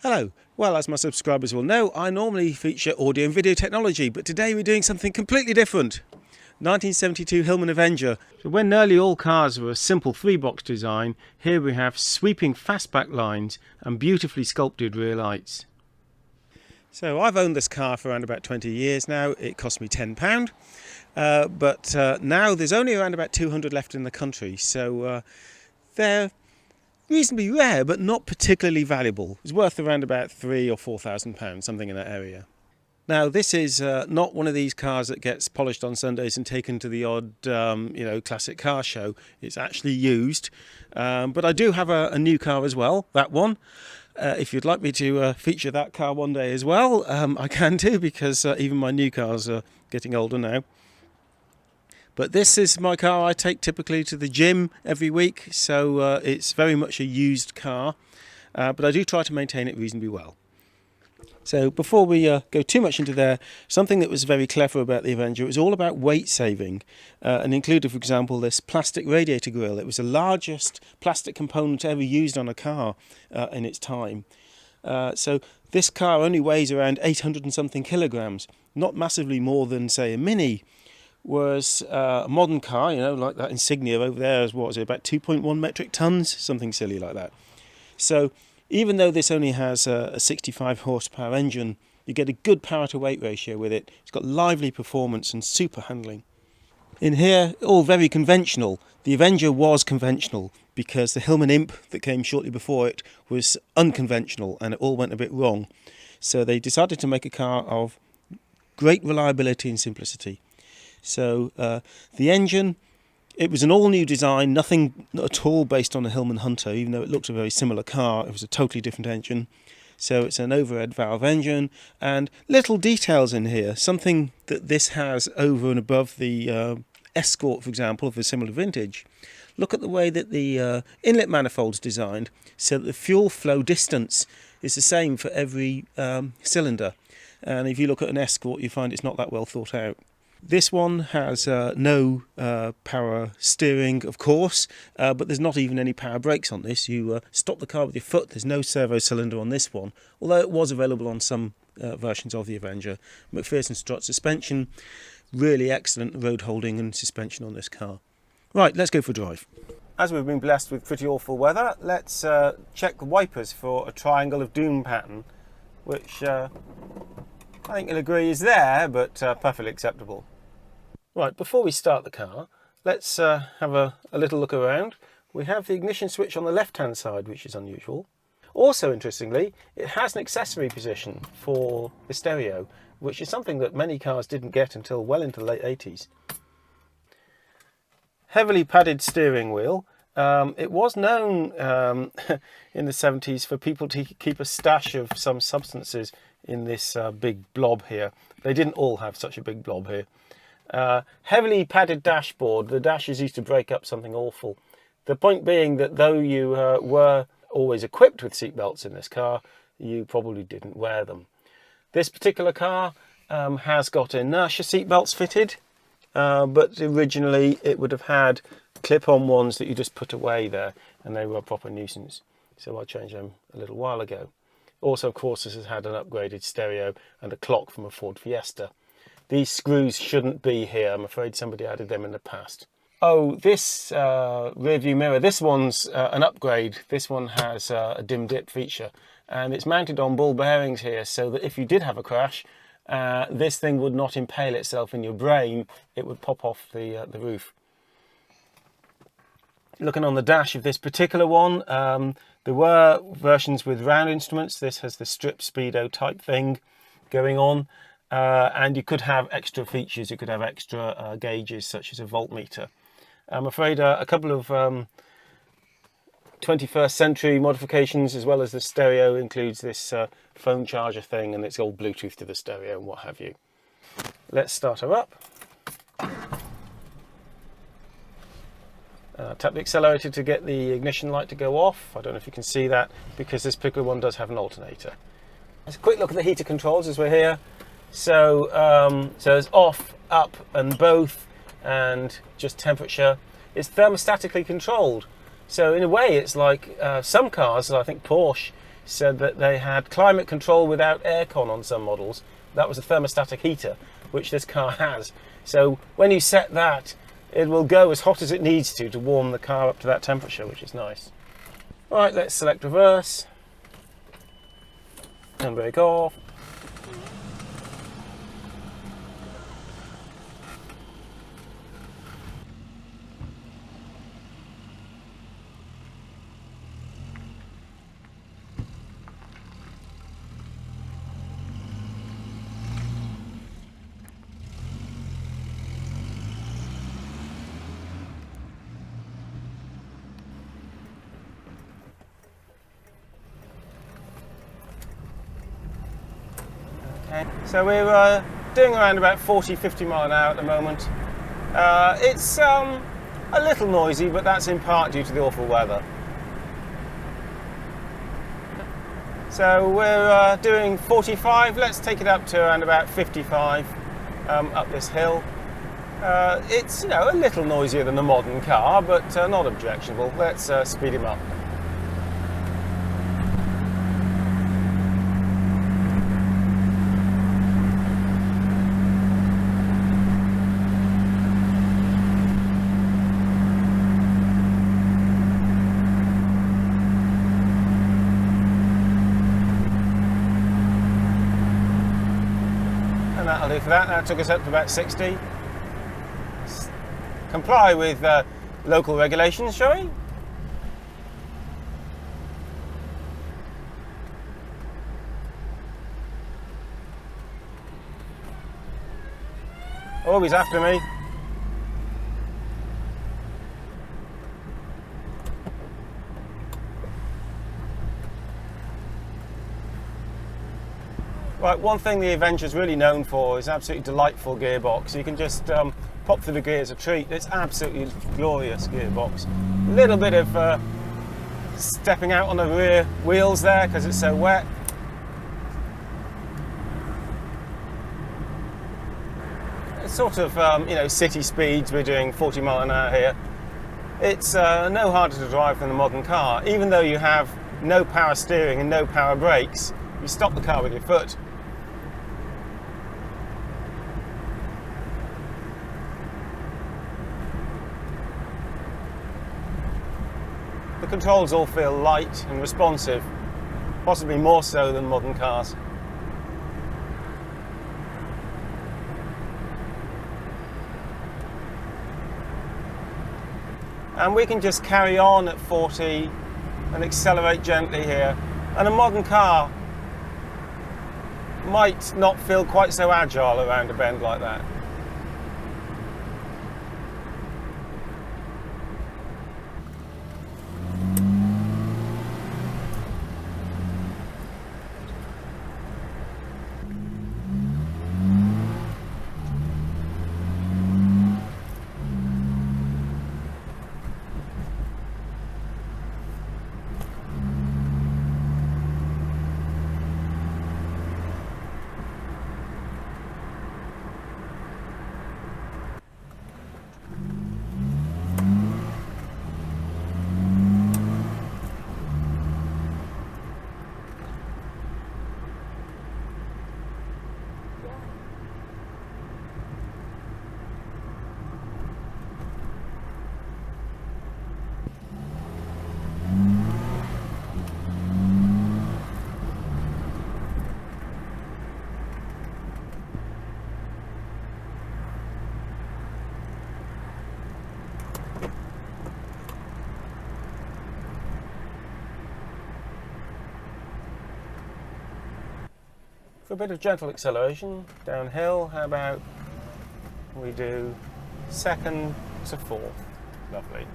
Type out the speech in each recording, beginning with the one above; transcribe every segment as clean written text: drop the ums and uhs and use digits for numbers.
Hello. Well, as my subscribers will know, I normally feature audio and video technology, but today we're doing something completely different. 1972 Hillman Avenger. So when nearly all cars were a simple three-box design, here we have sweeping fastback lines and beautifully sculpted rear lights. So I've owned this car for around about 20 years now. It cost me £10, but now there's only around about 200 left in the country, so they're reasonably rare, but not particularly valuable. It's worth around about £3,000 or £4,000, something in that area. Now, this is not one of these cars that gets polished on Sundays and taken to the odd, classic car show. It's actually used, but I do have a new car as well. That one. If you'd like me to feature that car one day as well, I can do, because even my new cars are getting older now. But this is my car I take typically to the gym every week, so it's very much a used car, but I do try to maintain it reasonably well. So before we go too much into there, something that was very clever about the Avenger was all about weight saving, and included, for example, this plastic radiator grille. It was the largest plastic component ever used on a car in its time. So this car only weighs around 800 and something kilograms, not massively more than, say, a Mini. Was a modern car, like that Insignia over there, is, what was it, about 2.1 metric tons, something silly like that. So even though this only has a 65 horsepower engine, you get a good power to weight ratio with it. It's got lively performance and super handling. In here, all very conventional. The Avenger was conventional because the Hillman Imp that came shortly before it was unconventional, and it all went a bit wrong. So they decided to make a car of great reliability and simplicity. So the engine, it was an all-new design, nothing at all based on a Hillman Hunter, even though it looked a very similar car. It was a totally different engine. So it's an overhead valve engine, and little details in here, something that this has over and above the Escort, for example, of a similar vintage. Look at the way that the inlet manifold's designed, so that the fuel flow distance is the same for every cylinder. And if you look at an Escort, you find it's not that well thought out. This one has no power steering, of course, but there's not even any power brakes on this. You stop the car with your foot. There's no servo cylinder on this one, although it was available on some versions of the Avenger. McPherson strut suspension, really excellent road holding and suspension on this car. Right, let's go for a drive. As we've been blessed with pretty awful weather, let's check the wipers for a triangle of doom pattern, which I think you'll agree is there, but perfectly acceptable. Right, before we start the car, let's have a little look around. We have the ignition switch on the left-hand side, which is unusual. Also, interestingly, it has an accessory position for the stereo, which is something that many cars didn't get until well into the late 80s. Heavily padded steering wheel. It was known in the 70s for people to keep a stash of some substances in this big blob here. They didn't all have such a big blob here. Heavily padded dashboard. The dashes used to break up something awful. The point being that though you were always equipped with seatbelts in this car, you probably didn't wear them. This particular car has got inertia seatbelts fitted, but originally it would have had clip-on ones that you just put away there, and they were a proper nuisance. So I changed them a little while ago. Also, of course, this has had an upgraded stereo and a clock from a Ford Fiesta. These screws shouldn't be here. I'm afraid somebody added them in the past. Oh, this rear view mirror, this one's an upgrade. This one has a dim dip feature, and it's mounted on ball bearings here, so that if you did have a crash, this thing would not impale itself in your brain. It would pop off the roof. Looking on the dash of this particular one, there were versions with round instruments. This has the strip speedo type thing going on, and you could have extra features. You could have extra gauges, such as a voltmeter. I'm afraid a couple of 21st century modifications, as well as the stereo, includes this phone charger thing, and it's all Bluetooth to the stereo and what have you. Let's start her up. Tap the accelerator to get the ignition light to go off. I don't know if you can see that, because this particular one does have an alternator. Let's a quick look at the heater controls as we're here. So it's off, up and both, and just temperature. It's thermostatically controlled. So in a way it's like some cars, I think Porsche, said that they had climate control without aircon on some models. That was a thermostatic heater, which this car has. So when you set that, it will go as hot as it needs to warm the car up to that temperature, which is nice. Right, let's select reverse. Handbrake off. Okay. So we're doing around about 40-50 mile an hour at the moment. It's a little noisy, but that's in part due to the awful weather. So we're doing 45. Let's take it up to around about 55 up this hill. It's, you know, a little noisier than a modern car, but not objectionable. Let's speed him up. And that'll do for that. That took us up to about 60. Comply with local regulations, shall we? Oh, he's after me. Right, one thing the Avenger's really known for is absolutely delightful gearbox. You can just pop through the gears a treat. It's absolutely glorious gearbox. A little bit of stepping out on the rear wheels there because it's so wet. It's sort of, you know, city speeds. We're doing 40 mile an hour here. It's no harder to drive than a modern car. Even though you have no power steering and no power brakes, you stop the car with your foot. The controls all feel light and responsive, possibly more so than modern cars. And we can just carry on at 40 and accelerate gently here. And a modern car might not feel quite so agile around a bend like that. For a bit of gentle acceleration downhill, how about we do 2nd to 4th? Lovely.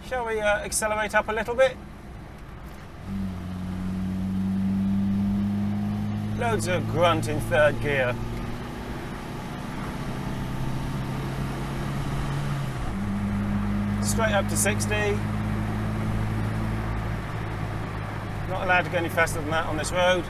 Shall we accelerate up a little bit? Loads of grunt in 3rd gear. Straight up to 60. Not allowed to go any faster than that on this road.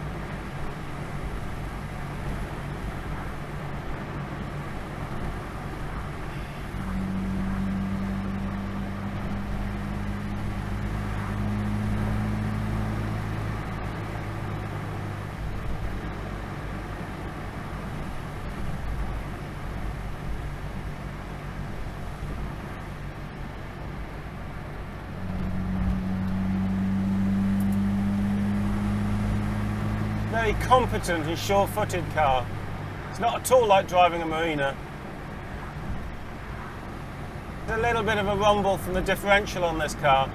Very competent and sure-footed car. It's not at all like driving a Marina. There's a little bit of a rumble from the differential on this car,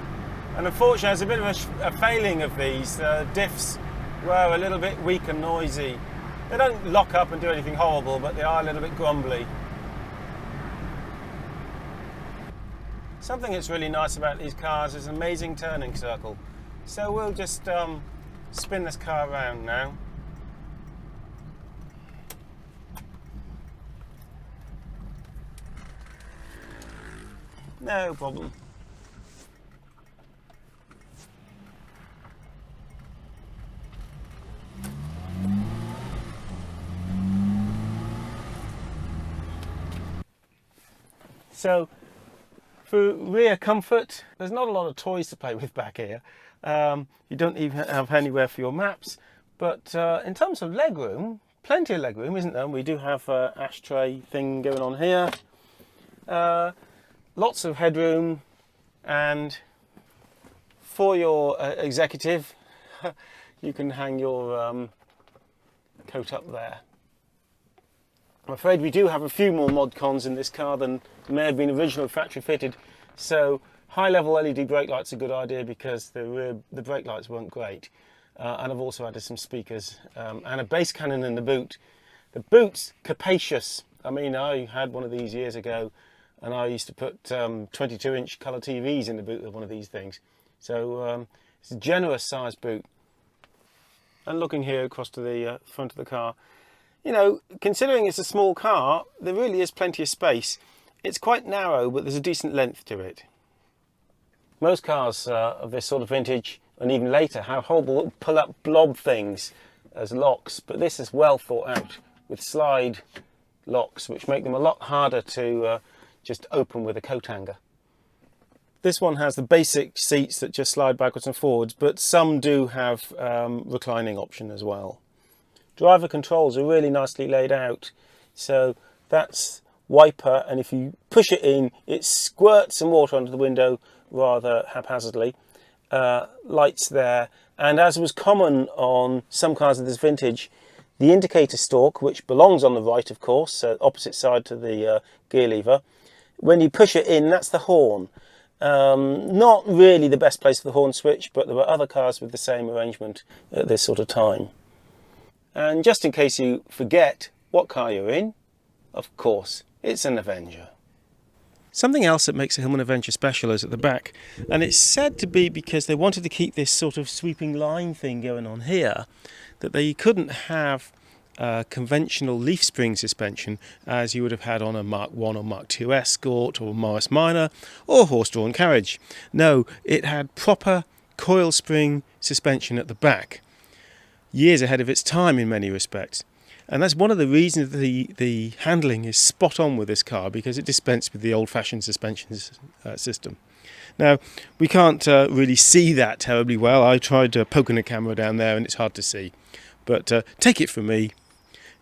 and unfortunately there's a bit of a failing of these. Diffs were a little bit weak and noisy. They don't lock up and do anything horrible, but they are a little bit grumbly. Something that's really nice about these cars is an amazing turning circle. So we'll just spin this car around now. No problem. So, for rear comfort, there's not a lot of toys to play with back here. You don't even have anywhere for your maps. But in terms of legroom, plenty of legroom, isn't there? We do have an ashtray thing going on here. Lots of headroom, and for your executive, you can hang your coat up there. I'm afraid we do have a few more mod cons in this car than may have been originally factory fitted. So high level LED brake lights are a good idea because the brake lights weren't great. And I've also added some speakers and a bass cannon in the boot. The boot's capacious. I mean, I had one of these years ago, and I used to put 22-inch colour TVs in the boot of one of these things. So it's a generous sized boot. And looking here across to the front of the car, you know, considering it's a small car, there really is plenty of space. It's quite narrow, but there's a decent length to it. Most cars of this sort of vintage, and even later, have horrible pull-up blob things as locks, but this is well thought out with slide locks, which make them a lot harder to just open with a coat hanger. This one has the basic seats that just slide backwards and forwards, but some do have reclining option as well. Driver controls are really nicely laid out. So that's wiper, and if you push it in, it squirts some water onto the window rather haphazardly. Lights there, and as was common on some cars of this vintage, the indicator stalk, which belongs on the right of course, so opposite side to the gear lever, when you push it in, that's the horn. Not really the best place for the horn switch, but there were other cars with the same arrangement at this sort of time. And just in case you forget what car you're in, of course, it's an Avenger. Something else that makes a Hillman Avenger special is at the back, and it's said to be because they wanted to keep this sort of sweeping line thing going on here, that they couldn't have conventional leaf spring suspension as you would have had on a Mark 1 or Mark 2 Escort or Morris Minor or horse-drawn carriage. No, it had proper coil spring suspension at the back, years ahead of its time in many respects. And that's one of the reasons the handling is spot on with this car, because it dispensed with the old-fashioned suspension system. Now, we can't really see that terribly well. I tried poking a camera down there and it's hard to see. But take it from me,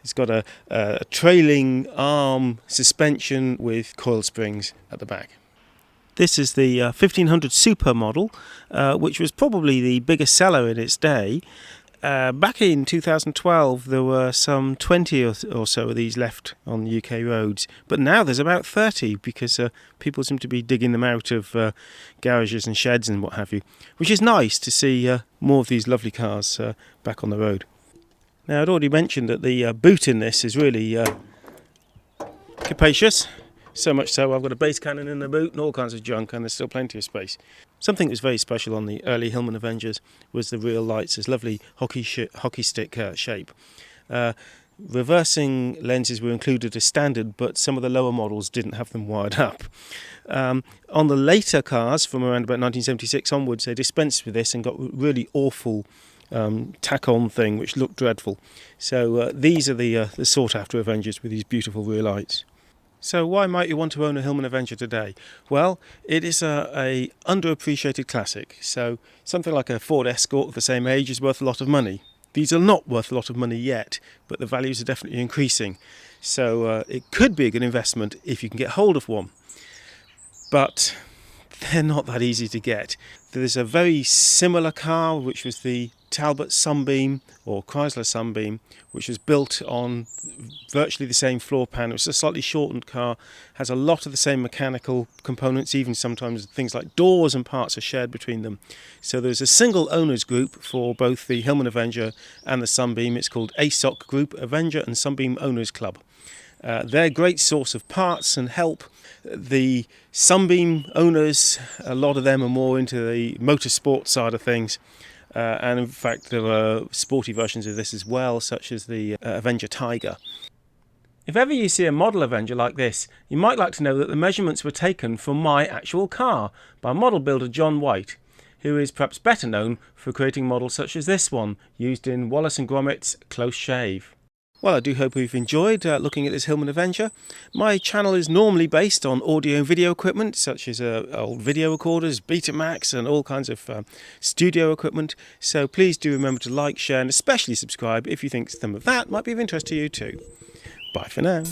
it's got a trailing arm suspension with coil springs at the back. This is the 1500 Super model, which was probably the biggest seller in its day. Back in 2012 there were some 20 or so of these left on the UK roads, but now there's about 30 because people seem to be digging them out of garages and sheds and what have you, which is nice to see more of these lovely cars back on the road. Now, I'd already mentioned that the boot in this is really capacious, so much so I've got a bass cannon in the boot and all kinds of junk, and there's still plenty of space. Something that was very special on the early Hillman Avengers was the rear lights, this lovely hockey stick shape. Reversing lenses were included as standard, but some of the lower models didn't have them wired up. On the later cars, from around about 1976 onwards, they dispensed with this and got really awful tack-on thing, which looked dreadful. So these are the sought-after Avengers with these beautiful rear lights. So why might you want to own a Hillman Avenger today? Well, it is a underappreciated classic. So something like a Ford Escort of the same age is worth a lot of money. These are not worth a lot of money yet, but the values are definitely increasing. So it could be a good investment if you can get hold of one. But they're not that easy to get. There's a very similar car, which was the Talbot Sunbeam or Chrysler Sunbeam, which was built on virtually the same floor pan. It was a slightly shortened car, has a lot of the same mechanical components, even sometimes things like doors and parts are shared between them. So there's a single owners group for both the Hillman Avenger and the Sunbeam. It's called ASOC Group, Avenger and Sunbeam Owners Club. They're a great source of parts and help. The Sunbeam owners, a lot of them are more into the motorsport side of things. And in fact there are sporty versions of this as well, such as the Avenger Tiger. If ever you see a model Avenger like this, you might like to know that the measurements were taken from my actual car by model builder John White, who is perhaps better known for creating models such as this one, used in Wallace & Gromit's Close Shave. Well, I do hope you've enjoyed looking at this Hillman Avenger. My channel is normally based on audio and video equipment, such as old video recorders, Betamax and all kinds of studio equipment. So please do remember to like, share and especially subscribe if you think some of that might be of interest to you too. Bye for now.